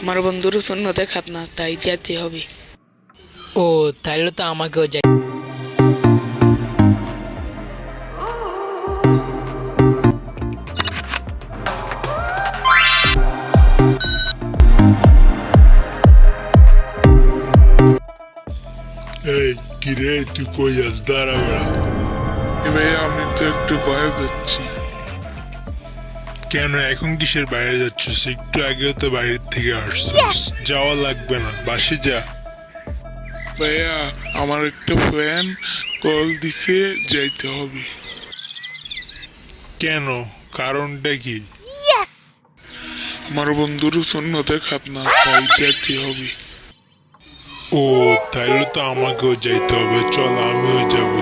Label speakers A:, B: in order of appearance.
A: আমার বন্ধুর সুন্নতে খাতনা, তাই যেতে হবে।
B: ও তাহলে তো আমাকেও যাই।
C: এই কিরে তুই কই যাস? দাঁড়া বেড়া।
D: ভাই আমি তো একটু বাইরে যাচ্ছি।
C: কেন এখন কিসের বাইরে যাচ্ছিস? একটু আগেও তো বাইরের থেকে আসছিস। যাওয়া লাগবে না, বাসে যা।
D: ভাইয়া আমার একটা ফ্রেন্ড কল দিছে, যাইতে হবে।
C: কেন? কারণটা কি?
D: আমার বন্ধুর সুন্নতে খাতনা, তাই যেতে হবে।
C: ও তাইলে তো আমাকেও যাইতে হবে, চল আমিও যাবো।